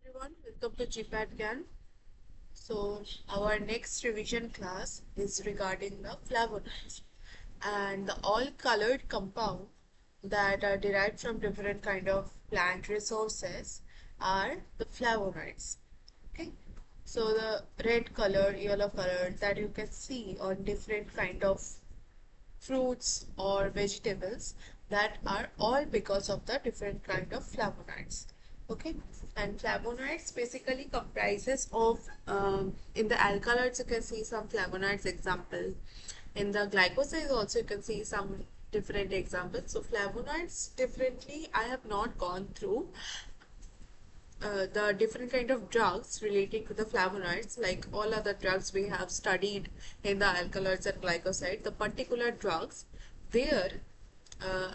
Everyone, welcome to GPAT GAN. So, our next revision class is regarding the flavonoids and the all colored compound that are derived from different kind of plant resources are the flavonoids. Okay, so the red color, yellow color that you can see on different kind of fruits or vegetables that are all because of the different kind of flavonoids. Okay, and flavonoids basically comprises of in the alkaloids you can see some flavonoids example. In the glycosides also you can see some different examples. So flavonoids differently I have not gone through the different kind of drugs relating to the flavonoids. Like all other drugs we have studied in the alkaloids and glycoside, the particular drugs there,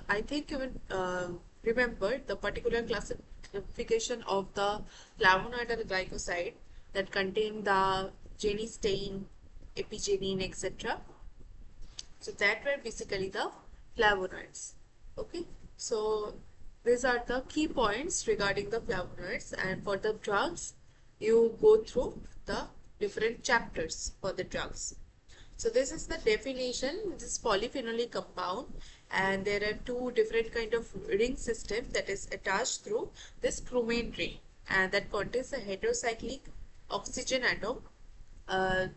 I think you will remember the particular classification of the flavonoid and glycoside that contain the genistein, epigenin, etc. So that were basically the flavonoids. Okay, so these are the key points regarding the flavonoids, and for the drugs, you go through the different chapters for the drugs. So this is the definition. This polyphenolic compound, and there are two different kind of ring system that is attached through this cromine ring, and that contains a heterocyclic oxygen atom. Uh,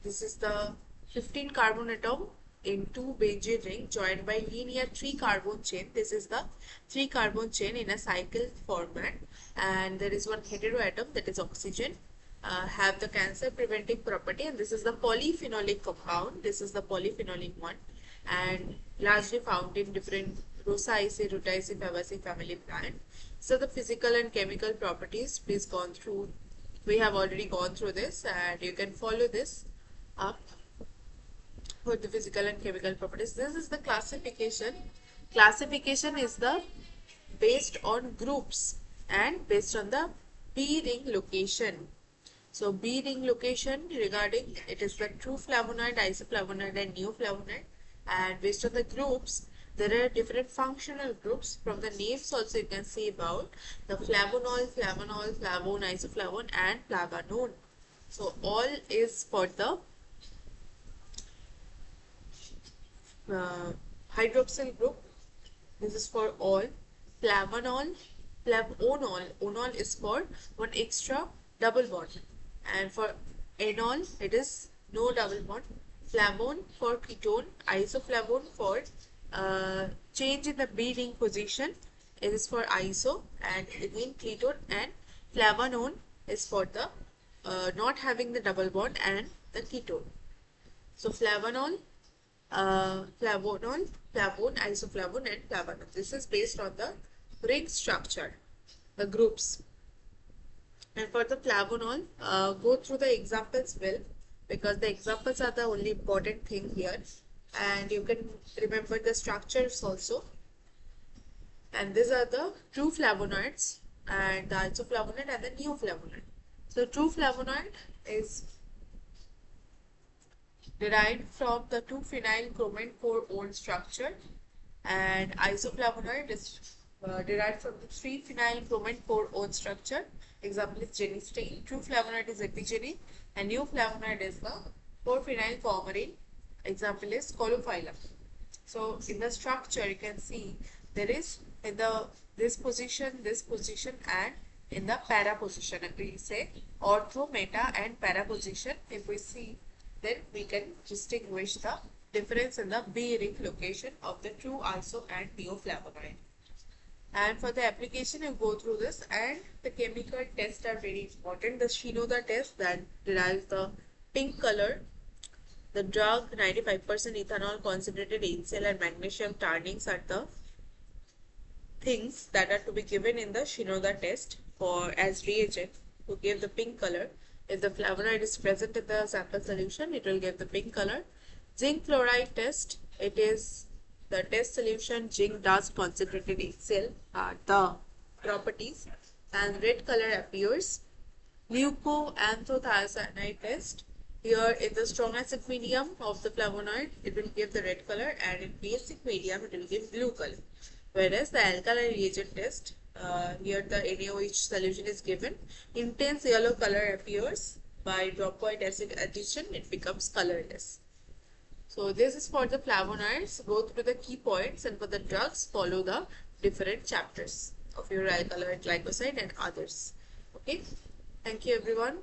this is the 15 carbon atom in two benzene ring joined by linear 3 carbon chain. This is the 3 carbon chain in a cycle format, and there is one heteroatom, that is oxygen, have the cancer preventing property, and this is the polyphenolic compound. This is the polyphenolic one, and largely found in different Rosaceae, Rutaceae, Fabaceae family plant. So the physical and chemical properties, please gone through. We have already gone through this, and you can follow this up for the physical and chemical properties. This is the classification. Classification is the based on groups and based on the B ring location. So B ring location regarding it is the true flavonoid, isoflavonoid and neoflavonoid, and based on the groups there are different functional groups. From the names also you can see about the flavonol, flavanol, flavone, isoflavone and flavanone. So all is for the uh, hydroxyl group. This is for all. Flavanol, flavonol, onol is for one extra double bond, and for enol it is no double bond. Flavone for ketone, isoflavone for change in the B ring position. It is for iso, and again ketone, and flavanone is for the not having the double bond and the ketone. So flavanol, flavonol, flavone, isoflavone and flavanol. This is based on the ring structure, the groups. And for the flavonol, go through the examples well, because the examples are the only important thing here, and you can remember the structures also. And these are the true flavonoids and the isoflavonoid and the neoflavonoid. So true flavonoid is derived from the 2-phenyl chromine 4-ol structure, and isoflavonoid is derived from the 3-phenyl chromine 4-ol structure. Example is genistein. True flavonoid is epigenin, and neoflavonoid is the 4-phenyl coumarin. Example is colophyllum. So in the structure you can see there is in the this position, and in the para position. If we say ortho, meta and para position, if we see, then we can distinguish the difference in the B ring location of the true iso and neoflavonoid. And for the application you go through this, and the chemical tests are very important. The Shinoda test that derives the pink color. The drug 95% ethanol, concentrated HCl and magnesium turnings are the things that are to be given in the Shinoda test for as reagent to give the pink color. If the flavonoid is present in the sample solution, it will give the pink color. Zinc fluoride test, it is the test solution zinc dust concentrated HCl are the properties, and red color appears. Leucoanthocyanide test, here in the strong acid medium of the flavonoid, it will give the red color, and in basic medium, it will give blue color. Whereas the alkali reagent test, here the NaOH solution is given, intense yellow color appears. By drop point acid addition, it becomes colorless. So this is for the flavonoids. Go through the key points, and for the drugs, follow the different chapters of your alkaloid glycoside and others. Okay. Thank you everyone.